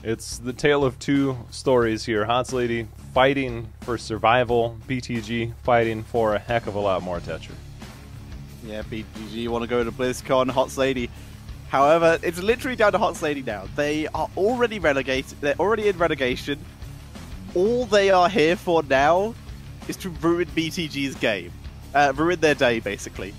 It's the tale of two stories here. HotsLady fighting for survival, BTG fighting for a heck of a lot more Tetra. Yeah, BTG want to go to BlizzCon, HotsLady. However, it's literally down to HotsLady now. They are already relegated. They're already in relegation. All they are here for now is to ruin BTG's game. Ruin their day, basically.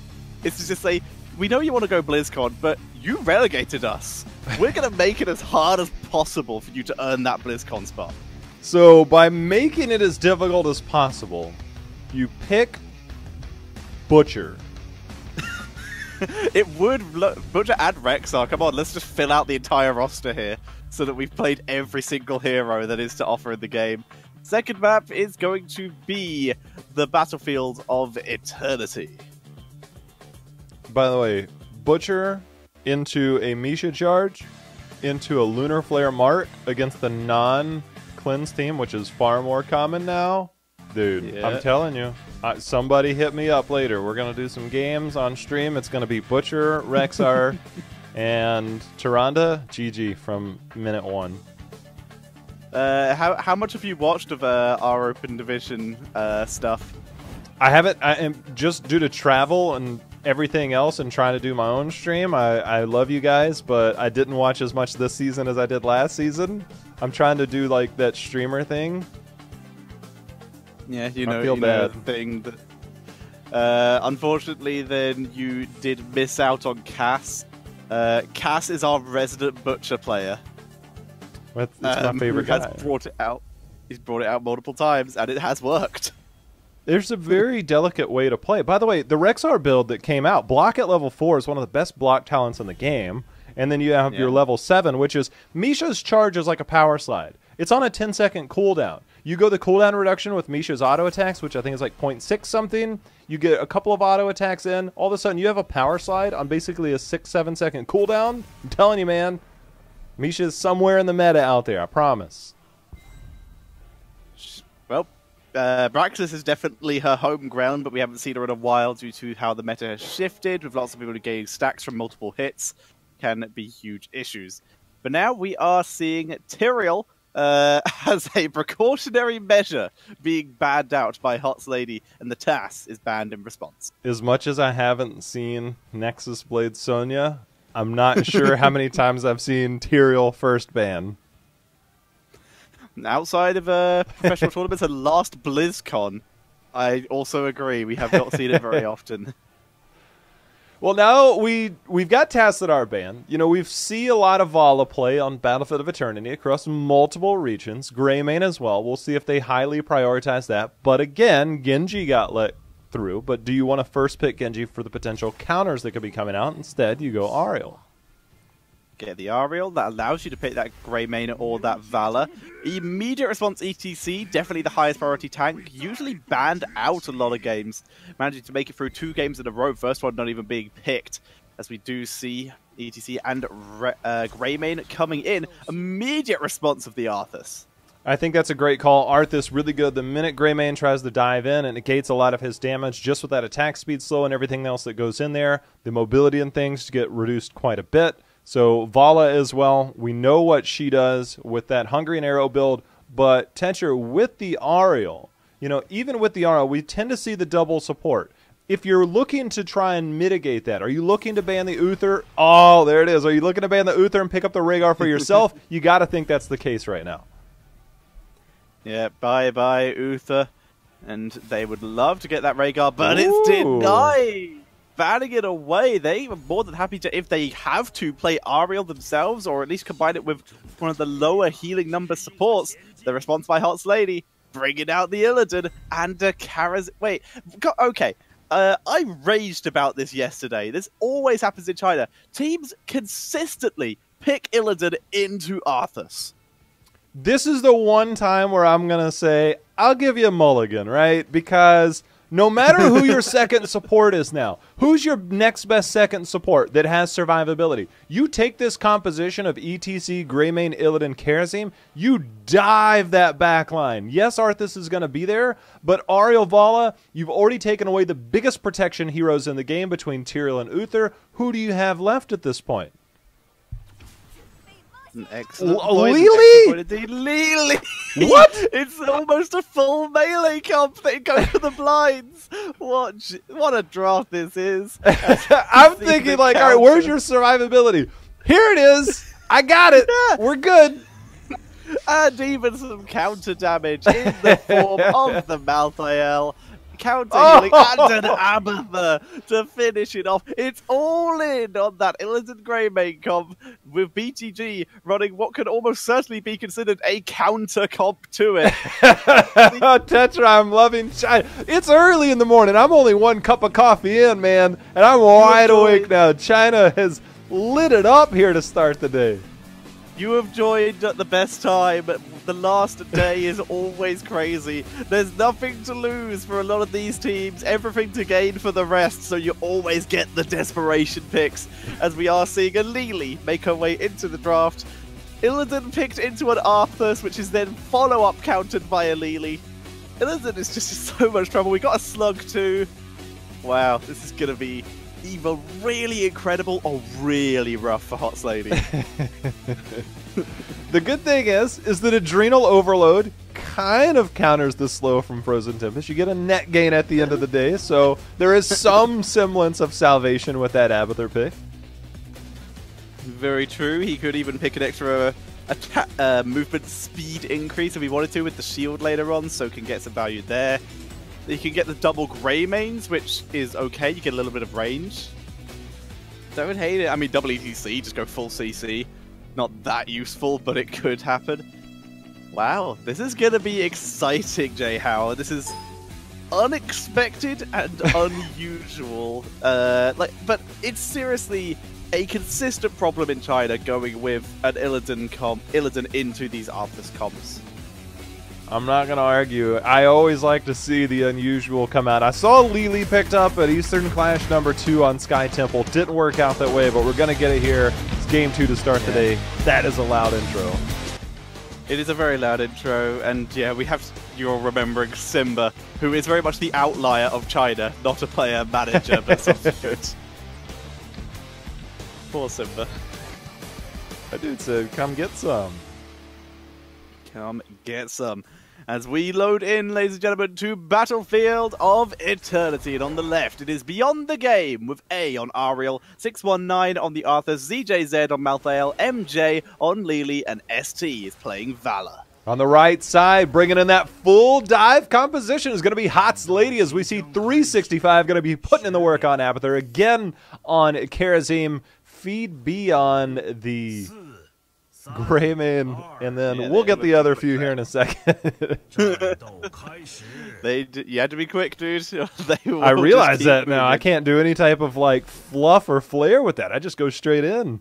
It's to just say, we know you want to go BlizzCon, but you relegated us. We're going to make it as hard as possible for you to earn that BlizzCon spot. So, by making it as difficult as possible, you pick Butcher. It would... Butcher and Rexar, come on, let's just fill out the entire roster here so that we've played every single hero that is to offer in the game. Second map is going to be the Battlefield of Eternity. By the way, Butcher into a Misha charge, into a Lunar Flare Mark against the non-cleanse team, which is far more common now. Dude, yeah. I'm telling you. Somebody hit me up later. We're going to do some games on stream. It's going to be Butcher, Rexar, and Tyrande. GG from minute 1. How much have you watched of our Open Division stuff? I haven't. I am just due to travel and everything else and trying to do my own stream. I love you guys, but I didn't watch as much this season as I did last season. I'm trying to do like that streamer thing. Yeah, you know the thing that. Unfortunately, then you did miss out on Cass. Cass is our resident Butcher player. It's my favorite guy. Has brought it out. He's brought it out multiple times, and it has worked. There's a very delicate way to play. By the way, the Rexar build that came out, block at level 4 is one of the best block talents in the game. And then you have your level 7, which is Misha's charge is like a power slide. It's on a 10-second cooldown. You go the cooldown reduction with Misha's auto attacks, which I think is like 0.6 something. You get a couple of auto attacks in. All of a sudden, you have a power slide on basically a 6-7 second cooldown. I'm telling you, man, Misha's somewhere in the meta out there. I promise. Well, Braxis is definitely her home ground, but we haven't seen her in a while due to how the meta has shifted, with lots of people getting stacks from multiple hits. Can be huge issues. But now we are seeing Tyrael as a precautionary measure being banned out by HotsLady, and the TAS is banned in response. As much as I haven't seen Nexus Blade Sonya, I'm not sure how many times I've seen Tyrael first ban. Outside of professional tournaments and last BlizzCon, I also agree. We have not seen it very often. Well, now we've got tasks that are banned. You know, we see a lot of Vala play on Battlefield of Eternity across multiple regions. Greymane as well. We'll see if they highly prioritize that. But again, Genji got let through. But do you want to first pick Genji for the potential counters that could be coming out? Instead, you go Ariel. Get the Ariel. That allows you to pick that Greymane or that Vala. Immediate response ETC, definitely the highest priority tank. Usually banned out a lot of games. Managing to make it through 2 games in a row. First one not even being picked. As we do see ETC and Greymane coming in. Immediate response of the Arthas. I think that's a great call. Arthas really good. The minute Greymane tries to dive in, it negates a lot of his damage just with that attack speed slow and everything else that goes in there. The mobility and things get reduced quite a bit. So Vala as well, we know what she does with that Hungry Arrow build, but Tetra with the Ariel, you know, even with the Ariel, we tend to see the double support. If you're looking to try and mitigate that, are you looking to ban the Uther? Oh, there it is. Are you looking to ban the Uther and pick up the Rhaegar for yourself? You got to think that's the case right now. Yeah, bye-bye Uther. And they would love to get that Rhaegar, but it's denied. Banning it away. They were more than happy to, if they have to, play Ariel themselves, or at least combine it with one of the lower healing number supports. The response by HotsLady, bringing out the Illidan and Kara's... Wait, okay. I raged about this yesterday. This always happens in China. Teams consistently pick Illidan into Arthas. This is the one time where I'm going to say, I'll give you a mulligan, right? Because... no matter who your second support is now, who's your next best second support that has survivability? You take this composition of ETC, Greymane, Illidan, Kharazim, you dive that back line. Yes, Arthas is going to be there, but Ariel Vala, you've already taken away the biggest protection heroes in the game between Tyrael and Uther. Who do you have left at this point? an excellent point. Lily? Lily! What? It's almost a full melee comp. They go for the blinds. What a draft this is. I'm thinking like, all right, where's your survivability? Here it is. I got it. We're good. And even some counter damage in the form of the Malthael. Counter healing and an Abatha to finish it off. It's all in on that Illidan Greymane comp with BTG running what could almost certainly be considered a counter comp to it. Tetra, I'm loving China. It's early in the morning. I'm only one cup of coffee in, man, and I'm wide awake now. China has lit it up here to start the day. You have joined at the best time. The last day is always crazy. There's nothing to lose for a lot of these teams, everything to gain for the rest, so you always get the desperation picks, as we are seeing a Lily make her way into the draft. Illidan picked into an Arthas, which is then follow-up countered by a Lily. Illidan is just in so much trouble. We got a Slug too. Wow, this is going to be either really incredible or really rough for HotsLady. The good thing is that Adrenal Overload kind of counters the slow from Frozen Tempest. You get a net gain at the end of the day, so there is some semblance of salvation with that Abathur pick. Very true. He could even pick an extra movement speed increase if he wanted to with the shield later on, so can get some value there. You can get the double Greymanes, which is okay. You get a little bit of range. Don't hate it. I mean, double ETC, just go full CC. Not that useful, but it could happen. Wow, this is going to be exciting, Jay Howard. This is unexpected and unusual. But it's seriously a consistent problem in China going with an Illidan into these Arthas comps. I'm not going to argue. I always like to see the unusual come out. I saw Lily picked up at Eastern Clash #2 on Sky Temple. Didn't work out that way, but we're going to get it here. It's game 2 to start the day. That is a loud intro. It is a very loud intro, and yeah, we have, you're remembering Simba, who is very much the outlier of China, not a player manager, but something good. Poor Simba. That dude said, come get some. Come get some. As we load in, ladies and gentlemen, to Battlefield of Eternity. And on the left, it is Beyond the Game with A on Ariel, 619 on the Arthas, ZJZ on Malthael, MJ on Lily, and ST is playing Valor. On the right side, bringing in that full dive composition is going to be HotsLady, as we see 365 going to be putting in the work on Abathur. Again on Karazim. Feed B on the Greymane, and then we'll get the other few here in a second. You had to be quick, dude. I realize that now. I can't do any type of like fluff or flair with that. I just go straight in.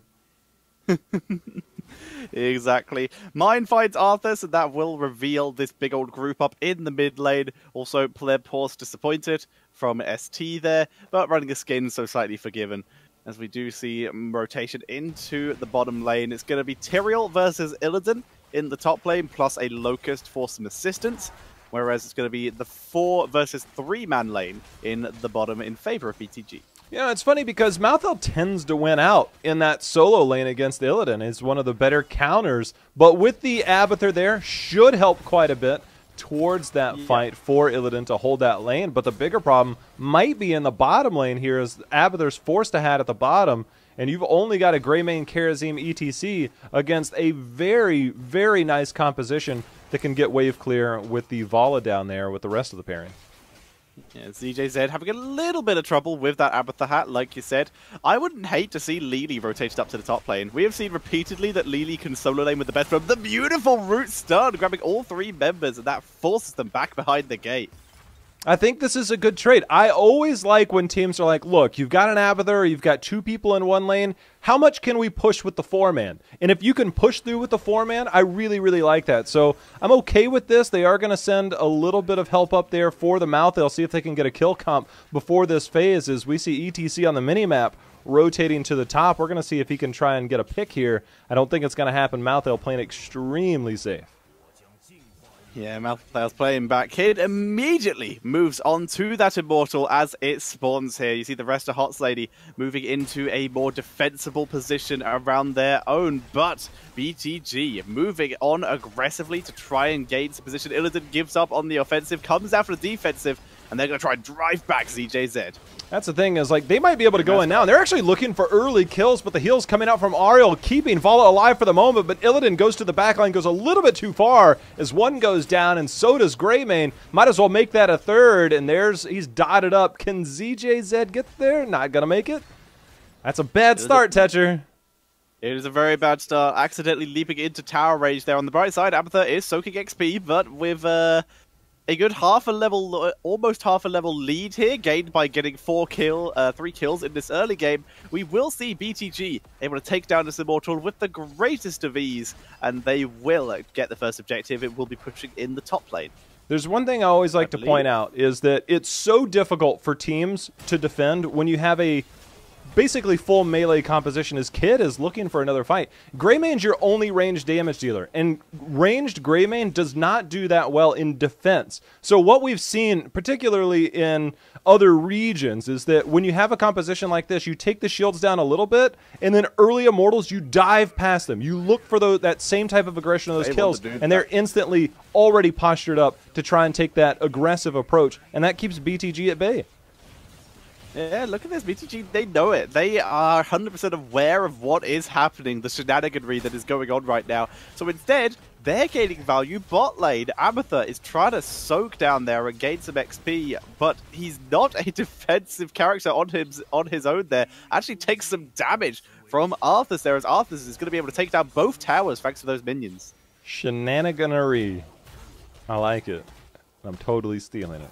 Exactly. Mine finds Arthas, and that will reveal this big old group up in the mid lane. Also, Pleb Horse disappointed from ST there, but running a skin, so slightly forgiven. As we do see rotation into the bottom lane. It's going to be Tyrael versus Illidan in the top lane, plus a Locust for some assistance. Whereas it's going to be the 4 versus 3-man lane in the bottom in favor of BTG. You know, it's funny because Malthael tends to win out in that solo lane against Illidan. It's one of the better counters, but with the Abathur there, should help quite a bit towards that fight for Illidan to hold that lane. But the bigger problem might be in the bottom lane here, as Abathur's forced to hat at the bottom, and you've only got a Greymane, Karazim, ETC against a very, very nice composition that can get wave clear with the Vala down there with the rest of the pairing. Yeah, ZJZ having a little bit of trouble with that Abathur hat, like you said. I wouldn't hate to see Lily rotated up to the top lane. We have seen repeatedly that Lily can solo lane with the best from the beautiful root stun, grabbing all 3 members, and that forces them back behind the gate. I think this is a good trade. I always like when teams are like, look, you've got an Abathur, you've got 2 people in one lane. How much can we push with the 4-man? And if you can push through with the 4-man, I really, really like that. So I'm okay with this. They are going to send a little bit of help up there for the Mouth. They'll see if they can get a kill comp before this phase. As we see ETC on the minimap rotating to the top, we're going to see if he can try and get a pick here. I don't think it's going to happen. Malthael playing extremely safe. Yeah, Malthael's playing back. Kid immediately moves on to that Immortal as it spawns here. You see the rest of HotsLady moving into a more defensible position around their own. But BTG moving on aggressively to try and gain some position. Illidan gives up on the offensive, comes out for the defensive, and they're going to try and drive back ZJZ. That's the thing is, like, they might be able to go in now. And they're actually looking for early kills, but the heals coming out from Ariel, keeping Vala alive for the moment. But Illidan goes to the backline, goes a little bit too far as one goes down, and so does Greymane. Might as well make that a third, and he's dotted up. Can ZJZ get there? Not going to make it. That's a bad start, Tetcher. It is a very bad start. Accidentally leaping into tower range there. On the bright side, Abathur is soaking XP, but with a good almost half a level lead here, gained by getting 3 kills in this early game. We will see BTG able to take down this Immortal with the greatest of ease, and they will get the first objective. It will be pushing in the top lane. There's one thing I always like to point out is that it's so difficult for teams to defend when you have a basically full melee composition as Kid is looking for another fight. Greymane's your only ranged damage dealer, and ranged Greymane does not do that well in defense. So what we've seen, particularly in other regions, is that when you have a composition like this, you take the shields down a little bit, and then early Immortals, you dive past them. You look for that same type of aggression of those kills, and they're instantly already postured up to try and take that aggressive approach, and that keeps BTG at bay. Yeah, look at this. BTG, they know it. They are 100% aware of what is happening, the shenaniganry that is going on right now. So instead, they're gaining value. Bot lane, Abathur is trying to soak down there and gain some XP, but he's not a defensive character on his own there. Actually takes some damage from Arthas there, as Arthas is going to be able to take down both towers thanks to those minions. Shenaniganery. I like it. I'm totally stealing it.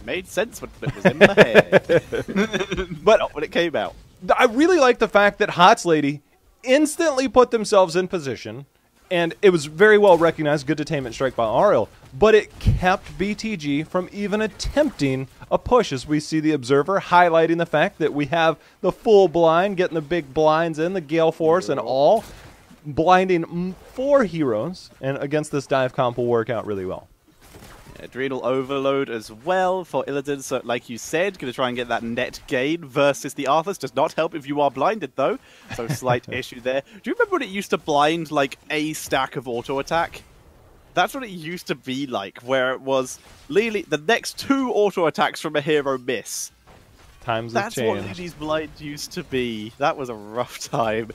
Made sense when it was in my head. But not when it came out. I really like the fact that HotsLady instantly put themselves in position, and it was very well recognized, good detainment strike by Ariel, but it kept BTG from even attempting a push, as we see the Observer highlighting the fact that we have the full blind, getting the big blinds in, the Gale Force and all, blinding 4 heroes, and against this dive comp will work out really well. Adrenal Overload as well for Illidan, so like you said, going to try and get that net gain versus the Arthas. Does not help if you are blinded though, so slight issue there. Do you remember when it used to blind like a stack of auto attack? That's what it used to be like, where it was Lily, the next 2 auto attacks from a hero miss. Times have changed. That's what Lily's blind used to be. That was a rough time.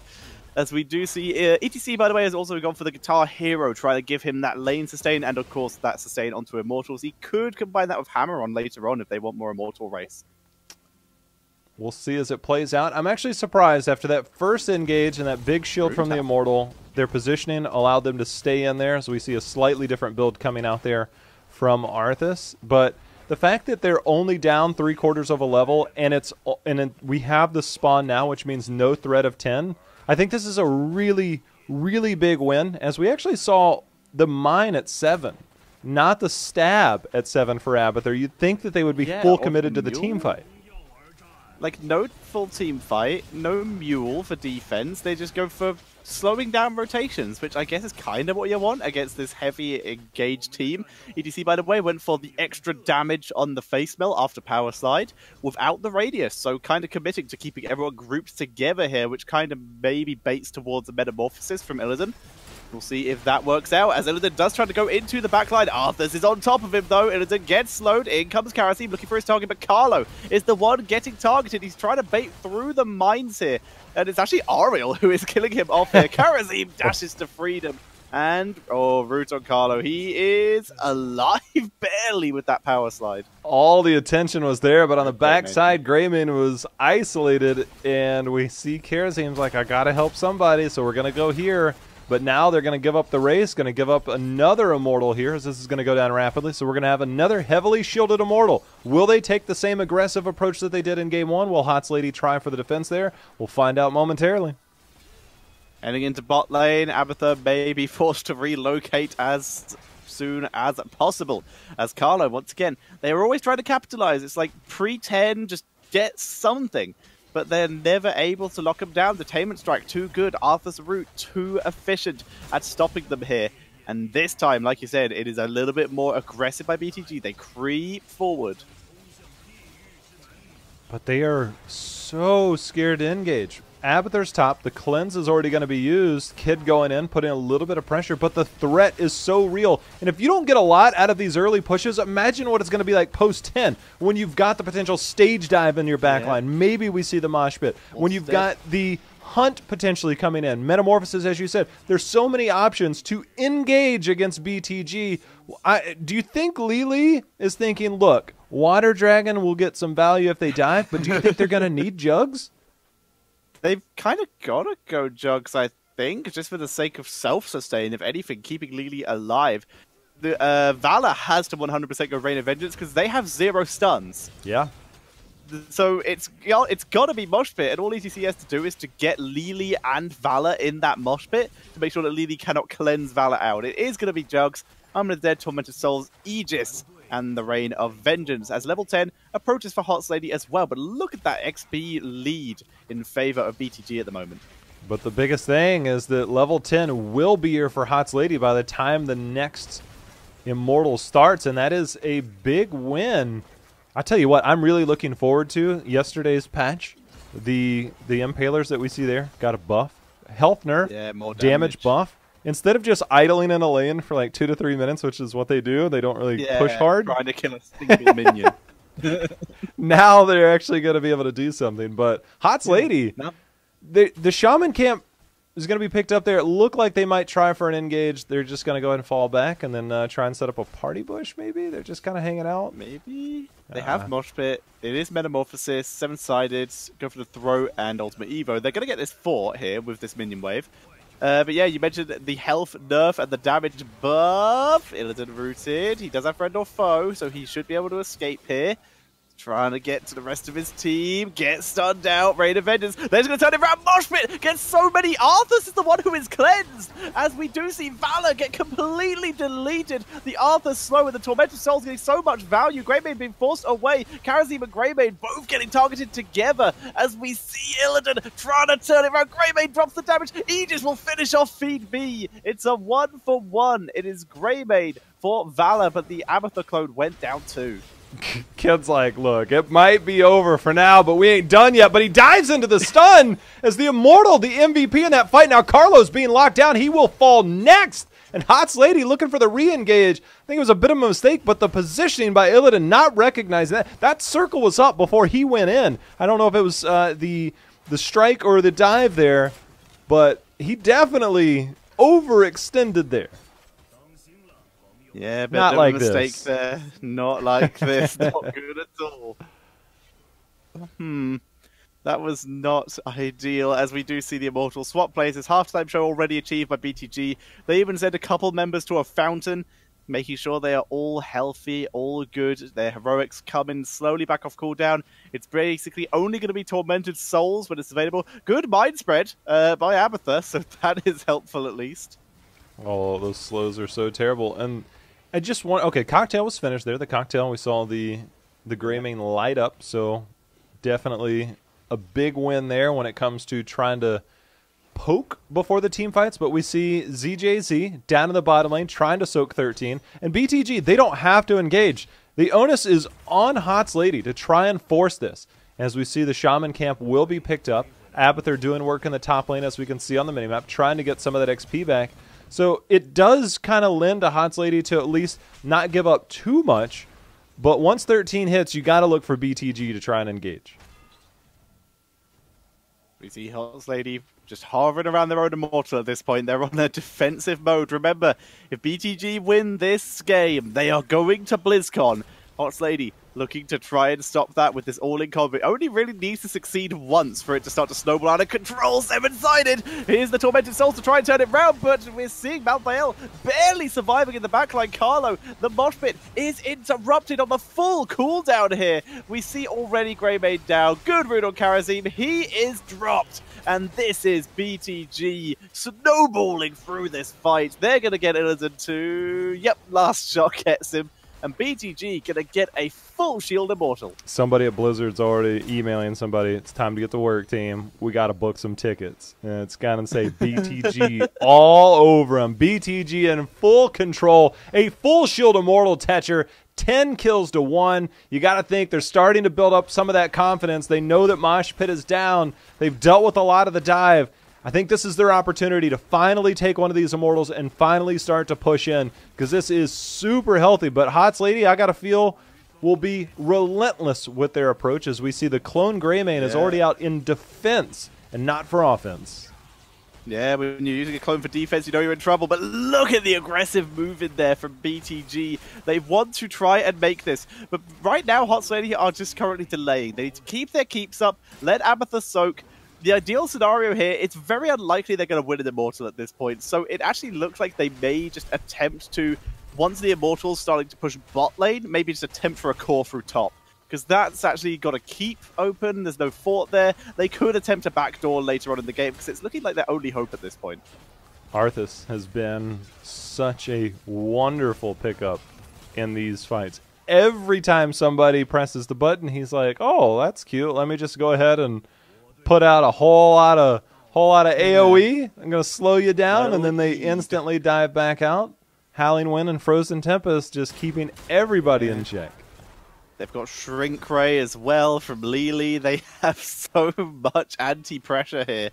As we do see, ETC, by the way, has also gone for the Guitar Hero, trying to give him that lane sustain, and of course that sustain onto Immortals. He could combine that with Hammer on later on if they want more Immortal race. We'll see as it plays out. I'm actually surprised after that first engage and that big shield from the Immortal, their positioning allowed them to stay in there, so we see a slightly different build coming out there from Arthas. But the fact that they're only down 3/4 of a level, and we have the spawn now, which means no threat of 10, I think this is a really, really big win, as we actually saw the mine at 7, not the stab at 7 for Abathur. You'd think that they would be full committed to the team fight. Like, no full team fight, no mule for defense. They just go for slowing down rotations, which I guess is kind of what you want against this heavy engaged team. ETC, by the way, went for the extra damage on the face melt after power slide without the radius, so kind of committing to keeping everyone grouped together here, which kind of maybe baits towards a metamorphosis from Illidan. We'll see if that works out, as Illidan does try to go into the backline. Arthas is on top of him, though. Illidan gets slowed. In comes Karasim, looking for his target, but Carlo is the one getting targeted. He's trying to bait through the mines here, and it's actually Ariel who is killing him off here. Karasim dashes to freedom, and, root on Carlo. He is alive barely with that power slide. All the attention was there, but on the backside, Greymane was isolated, and we see Karasim's like, I gotta help somebody, so we're gonna go here. But now they're going to give up the race, going to give up another Immortal here, as this is going to go down rapidly. So we're going to have another heavily shielded Immortal. Will they take the same aggressive approach that they did in Game 1? Will HotsLady try for the defense there? We'll find out momentarily. Heading into bot lane, Abathur may be forced to relocate as soon as possible. As Carlo, once again, they were always trying to capitalize. It's like pretend, just get something. But they're never able to lock him down. Detainment strike, too good. Arthur's route, too efficient at stopping them here. And this time, like you said, it is a little bit more aggressive by BTG. They creep forward. But they are so scared to engage. Abathur's top. The cleanse is already going to be used. Kid going in, putting a little bit of pressure, but the threat is so real. And if you don't get a lot out of these early pushes, imagine what it's going to be like post-10 when you've got the potential stage dive in your backline. Yeah. Maybe we see the mosh pit. When you've got the hunt potentially coming in. Metamorphosis, as you said. There's so many options to engage against BTG. Do you think Lili is thinking, look, Water Dragon will get some value if they dive, but do you think they're going to need Jugs? They've kind of got to go Jugs, I think, just for the sake of self-sustain. If anything, keeping Lili alive. The Valor has to 100% go Rain of Vengeance because they have 0 stuns. Yeah. So it's got to be Mosh Pit, and all ETC has to do is to get Lili and Valor in that Mosh Pit to make sure that Lili cannot cleanse Valor out. It is going to be Jugs, Armor of the Dead, Tormented Souls, Aegis, and the Rain of Vengeance as level 10 approaches for HotsLady as well. But look at that XP lead in favor of BTG at the moment. But the biggest thing is that level 10 will be here for HotsLady by the time the next Immortal starts, and that is a big win. I tell you what, I'm really looking forward to yesterday's patch. The Impalers that we see there got a buff. Health nerf, yeah, more damage buff. Instead of just idling in a lane for like 2 to 3 minutes, which is what they do, they don't really push hard. Trying to kill a single minion. Now they're actually going to be able to do something. But HotsLady, the Shaman camp is going to be picked up there. It looked like they might try for an engage. They're just going to go ahead and fall back and then try and set up a party bush, maybe? They're just kind of hanging out. Maybe. They have Mosh Pit. It is Metamorphosis, 7-sided, go for the throw and Ultimate Evo. They're going to get this fort here with this minion wave. But yeah, you mentioned the health nerf and the damage buff. Illidan rooted. He does have friend or foe, so he should be able to escape here. Trying to get to the rest of his team. Get stunned out. Rain of Vengeance. They're just going to turn it around. Mosh Pit gets so many. Arthas is the one who is cleansed. As we do see Valor get completely deleted. The Arthas slow and the Tormented Souls getting so much value. Greymane being forced away. Karazim and Greymane both getting targeted together. As we see Illidan trying to turn it around. Greymane drops the damage. Aegis will finish off Feed B. It's a 1-for-1. It is Greymane for Valor, but the Abathur clone went down too. Kid's like, look, it might be over for now, but we ain't done yet. But he dives into the stun as the Immortal, the MVP in that fight. Now Carlos being locked down. He will fall next. And HotsLady looking for the re-engage. I think it was a bit of a mistake, but the positioning by Illidan not recognizing that. That circle was up before he went in. I don't know if it was the strike or the dive there, but he definitely overextended there. Yeah, but not no like mistake this. there. Not like this. Not good at all. That was not ideal, as we do see the Immortal swap places. Halftime show already achieved by BTG. They even sent a couple members to a fountain, making sure they are all healthy, all good. Their heroics coming slowly back off cooldown. It's basically only going to be Tormented Souls when it's available. Good mind spread by Abathur, so that is helpful at least. Oh, those slows are so terrible. And I just want... Okay, Cocktail was finished there. The Cocktail, we saw the Greymane light up, so definitely a big win there when it comes to trying to poke before the team fights. But we see ZJZ down in the bottom lane trying to soak 13. And BTG, they don't have to engage. The onus is on HotsLady to try and force this. As we see, the Shaman camp will be picked up. Abathur doing work in the top lane, as we can see on the minimap, trying to get some of that XP back. So it does kind of lend to HotsLady to at least not give up too much. But once 13 hits, you got to look for BTG to try and engage. We see HotsLady just hovering around their own Immortal at this point. They're on a defensive mode. Remember, if BTG win this game, they are going to BlizzCon. HotsLady looking to try and stop that with this all-in combo. It only really needs to succeed once for it to start to snowball out of control. 7-sided. Here's the Tormented Souls to try and turn it round, but we're seeing Malthael barely surviving in the backline. Carlo, the mosh pit is interrupted on the full cooldown here. We see already Greymane down. Good root on Karazim. He is dropped. And this is BTG snowballing through this fight. They're going to get Illidan too. Yep, last shot gets him. and BTG gonna get a full shield immortal. Somebody at Blizzard's already emailing somebody. It's time to get to work, team. We got to book some tickets. And it's going to say BTG all over them. BTG in full control. A full shield immortal Tetcher. 10 kills to 1. You got to think they're starting to build up some of that confidence. They know that Mosh Pit is down. They've dealt with a lot of the dive. I think this is their opportunity to finally take one of these immortals and finally start to push in, because this is super healthy. But HotsLady, I got to feel, will be relentless with their approach, as we see the clone Greymane is already out in defense and not for offense. Yeah, when you're using a clone for defense, you know you're in trouble, but look at the aggressive move in there from BTG. They want to try and make this, but right now HotsLady are just currently delaying. They need to keep their keeps up, let Amethyr soak. The ideal scenario here, it's very unlikely they're going to win an Immortal at this point, so it actually looks like they may just attempt to, once the Immortal's starting to push bot lane, maybe just attempt for a core through top. Because that's actually got to keep open. There's no fort there. They could attempt a backdoor later on in the game, because it's looking like their only hope at this point. Arthas has been such a wonderful pickup in these fights. Every time somebody presses the button, he's like, "Oh, that's cute. Let me just go ahead and put out a whole lot of AoE. I'm going to slow you down," and then they instantly dive back out. Howling Wind and Frozen Tempest just keeping everybody in check. They've got Shrink Ray as well from Lily. They have so much anti-pressure here.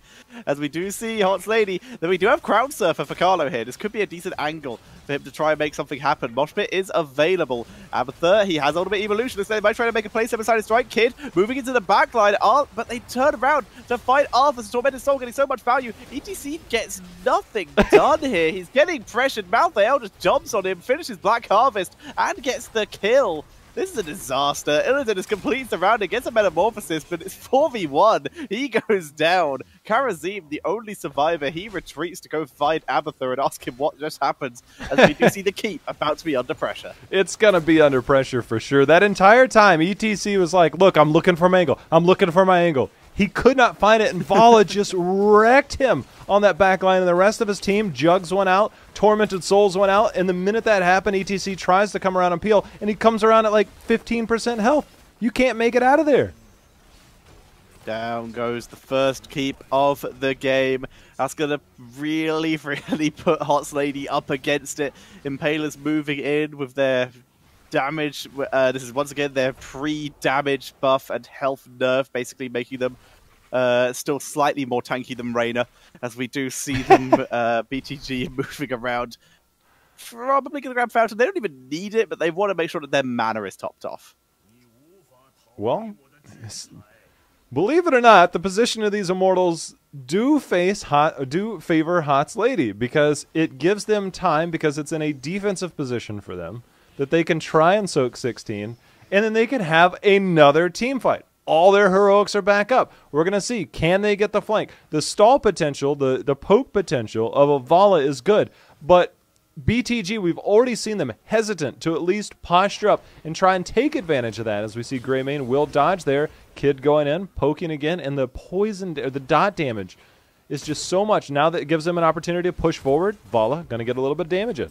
As we do see HotsLady, then we do have Crown Surfer for Carlo here. This could be a decent angle for him to try and make something happen. Moshpit is available. Amethyr, he has Ultimate Evolution. They might try to make a play 7-sided strike. Kid moving into the backline, but they turn around to fight Arthur's Tormented Soul, getting so much value. ETC gets nothing done here. He's getting pressured. Malthael just jumps on him, finishes Black Harvest, and gets the kill. This is a disaster. Illidan is completely surrounded, gets a Metamorphosis, but it's 4v1. He goes down. Karazim, the only survivor, he retreats to go find Amethyr and ask him what just happened, as we do see the keep about to be under pressure. It's going to be under pressure for sure. That entire time, ETC was like, "Look, I'm looking for my angle. I'm looking for my angle." He could not find it, and Vala just wrecked him on that back line. And the rest of his team, Jugs went out, Tormented Souls went out, and the minute that happened, ETC tries to come around and peel, and he comes around at like 15% health. You can't make it out of there. Down goes the first keep of the game. That's going to really, really put HotsLady up against it. Impalers moving in with their damage. This is once again their pre-damage buff and health nerf, basically making them still slightly more tanky than Reyna, as we do see them BTG moving around. Probably going to grab Fountain. They don't even need it, but they want to make sure that their mana is topped off. Well, believe it or not, the position of these Immortals do favor HotsLady, because it gives them time, because it's in a defensive position for them, that they can try and soak 16, and then they can have another team fight. All their heroics are back up. We're going to see, can they get the flank? The stall potential, the poke potential of a Vala is good, but BTG, we've already seen them hesitant to at least posture up and try and take advantage of that, as we see Greymane will dodge there, Kid going in, poking again, and the poison, or the dot damage is just so much. Now that it gives them an opportunity to push forward, Vala going to get a little bit of damage in.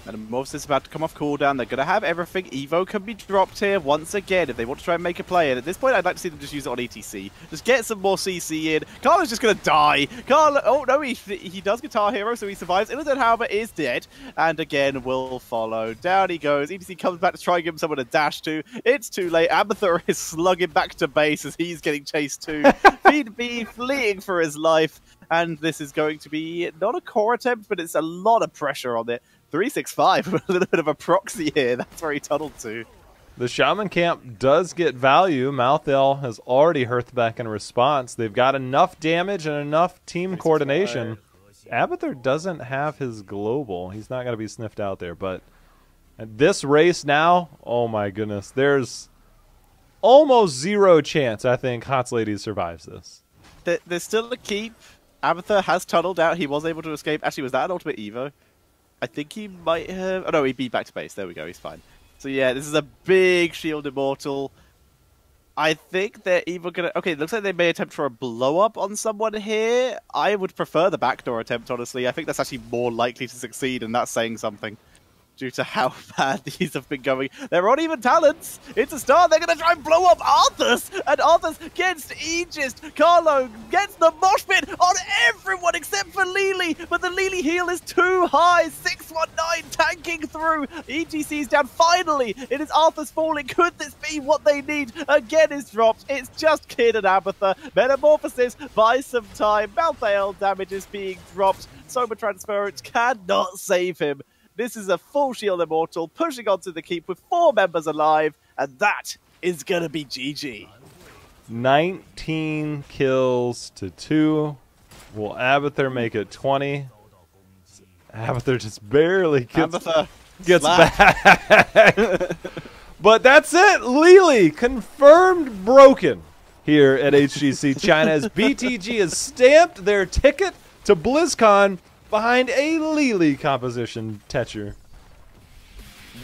Metamorphosis is about to come off cooldown. They're going to have everything. Evo can be dropped here once again if they want to try and make a play. And at this point, I'd like to see them just use it on ETC. Just get some more CC in. Carlo's just going to die. Carlo, oh no, he does Guitar Hero, so he survives. Illidan, however, is dead. And again, will follow. Down he goes. ETC comes back to try and give him someone to dash to. It's too late. Amethyr is slugging back to base as he's getting chased too. Feed B fleeing for his life. And this is going to be not a core attempt, but it's a lot of pressure on it. 365 with a little bit of a proxy here. That's where he tunneled to. The Shaman camp does get value. Malthael has already hearthed back in response. They've got enough damage and enough team coordination. Amethyr doesn't have his global. He's not going to be sniffed out there. But at this race now, oh my goodness, there's almost zero chance, I think, HotsLady survives this. There's still a keep. Amethyr has tunneled out. He was able to escape. Actually, was that an ultimate Evo? I think he might have... Oh, no, he beat back to base. There we go. He's fine. So, yeah, this is a big Shield Immortal. I think they're either going to... Okay, it looks like they may attempt for a blow-up on someone here. I would prefer the backdoor attempt, honestly. I think that's actually more likely to succeed, and that's saying something. due to how bad these have been going. They're on even talents. It's a start. They're going to try and blow up Arthas. And Arthas gets Aegis. Carlo gets the mosh pit on everyone except for Lily. But the Lily heal is too high. 619 tanking through. HGC's down. Finally, it is Arthas falling. Could this be what they need? Again is dropped. It's just Kid and Abatha. Metamorphosis buys some time. Malthael damage is being dropped. Soma Transference cannot save him. This is a full shield immortal pushing onto the keep with 4 members alive, and that is going to be GG. 19 kills to 2. Will Abathur make it 20? Abathur just barely gets back. But that's it. Lily confirmed broken here at HGC China as BTG has stamped their ticket to BlizzCon behind a Lily composition Tetcher.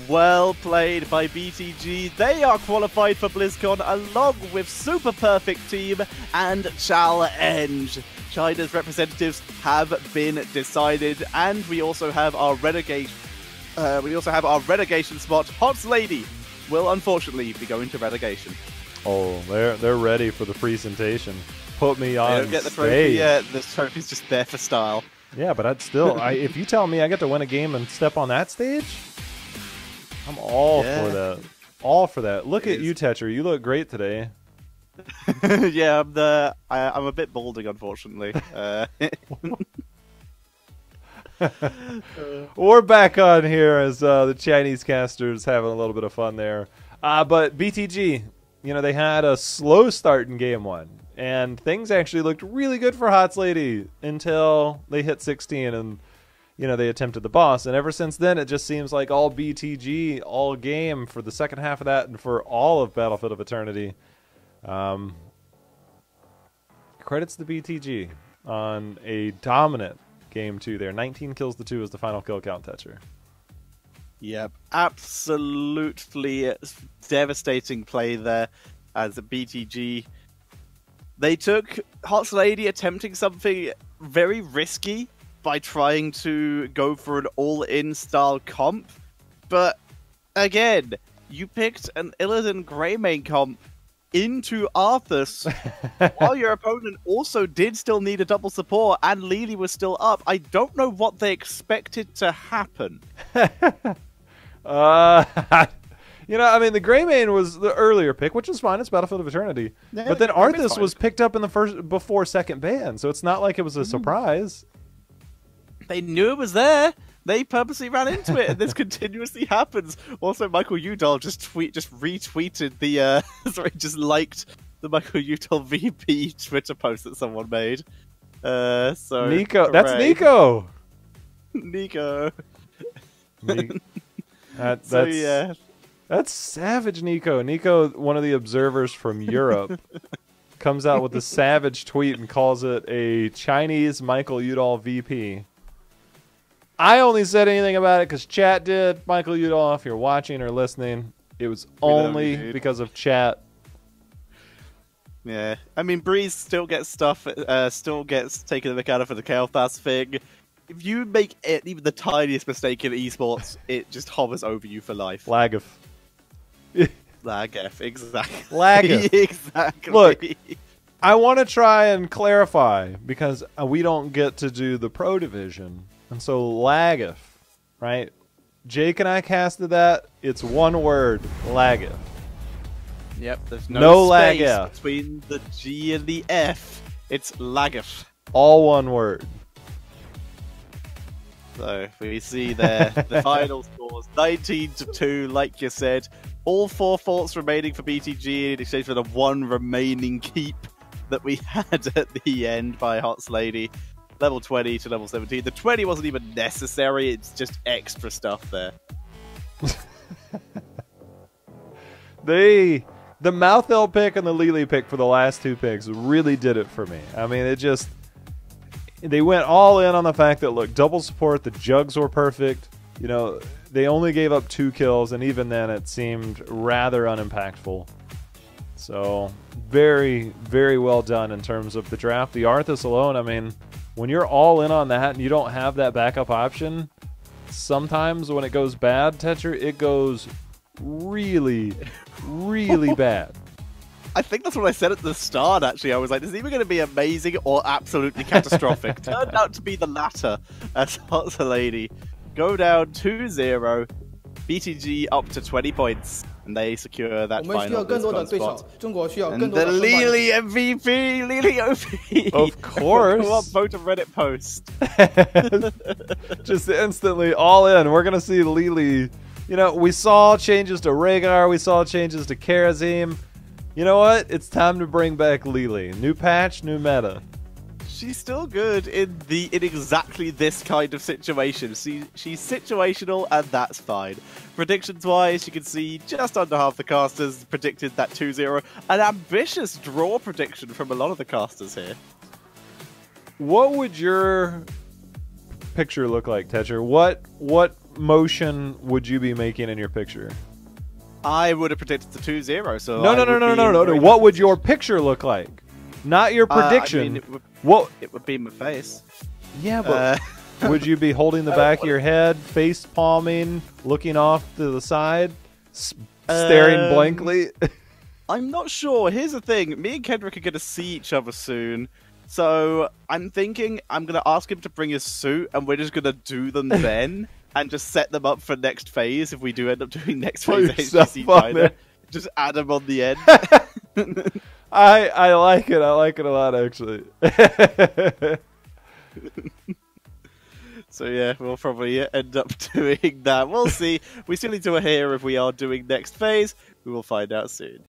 Well played by BTG. They are qualified for BlizzCon along with Super Perfect Team and Challenge. China's representatives have been decided, and we also have our relegation. Spot. HotsLady will unfortunately be going to relegation. Oh, they're ready for the presentation. Put me on They don't get the trophy stage. yet. The trophy's just there for style. Yeah, but I'd still, if you tell me I get to win a game and step on that stage, I'm all for that. All for that. Look at you, Tetcher. You look great today. Yeah, I'm a bit balding, unfortunately. We're back on here as the Chinese casters having a little bit of fun there. But BTG, you know, they had a slow start in game 1. And things actually looked really good for HotsLady until they hit 16 and, you know, they attempted the boss. And ever since then, it just seems like all BTG, all game for the second half of that and for all of Battlefield of Eternity. Credits to BTG on a dominant game 2 there. 19 kills to 2 is the final kill count, Tetcher. Yep, absolutely devastating play there as a BTG. They took HotsLady attempting something very risky by trying to go for an all-in style comp, but again, you picked an Illidan Greymane comp into Arthas while your opponent also did still need a double support and Lily was still up. I don't know what they expected to happen. You know, I mean, the Greymane was the earlier pick, which is fine. It's Battlefield of Eternity. Yeah, but then Arthas was picked up in the before second ban, so it's not like it was a surprise. They knew it was there. They purposely ran into it, and this continuously happens. Also, Michael Udall just retweeted the just liked the Michael Udall VP Twitter post that someone made. So Nico, that's Nico. Nico. Yeah. That's savage, Nico. Nico, one of the observers from Europe, comes out with a savage tweet and calls it a Chinese Michael Udall VP. I only said anything about it because chat did. Michael Udall, if you're watching or listening, it was only because of chat. Yeah, I mean, Breeze still gets stuff, still gets taken the mick out of for the Kael'thas thing. If you make even the tiniest mistake in esports, it just hovers over you for life. Lagif. Lagif, exactly. Lagif. Exactly. Look, I want to try and clarify because we don't get to do the pro division. And so Lagif, right? Jake and I casted that. It's one word, Lagif. Yep, there's no space Lagif between the G and the F. It's Lagif. All one word. So we see there the final scores 19-2, like you said. All 4 forts remaining for BTG in exchange for the 1 remaining keep that we had at the end by HotsLady. Level 20 to level 17. The 20 wasn't even necessary, it's just extra stuff there. The Malthael pick and the Lily pick for the last 2 picks really did it for me. I mean, it just... They went all in on the fact that, look, double support, the jugs were perfect. You know, they only gave up 2 kills, and even then it seemed rather unimpactful. So, very, very well done in terms of the draft. The Arthas alone, I mean, when you're all in on that and you don't have that backup option, sometimes when it goes bad, Tetcher, it goes really, really bad. I think that's what I said at the start, actually. I was like, this is either going to be amazing or absolutely catastrophic. Turned out to be the latter, as HotsLady go down 2-0, BTG up to 20 points, and they secure that final spot. And the Lily MVP, Lily OP. Of course. Go up, vote a Reddit post. Just instantly all in. We're going to see Lily. You know, we saw changes to Rhaegar. We saw changes to Karazim. You know what? It's time to bring back Lily. New patch, new meta. She's still good in exactly this kind of situation. She's situational, and that's fine. Predictions-wise, you can see just under half the casters predicted that 2-0. An ambitious draw prediction from a lot of the casters here. What would your picture look like, Tetcher? What motion would you be making in your picture? I would have predicted the 2-0. So no. What would your picture look like? Not your prediction. I mean, it would be my face. Yeah, but would you be holding the back of your head, face palming, looking off to the side, staring blankly? I'm not sure. Here's the thing. Me and Kendrick are going to see each other soon. So I'm thinking I'm going to ask him to bring his suit, and we're just going to do them then. And just set them up for next phase if we do end up doing next phase HGC China. Just add them on the end. I like it. I like it a lot, actually. So yeah, we'll probably end up doing that. We'll see. We still need to hear if we are doing next phase. We will find out soon.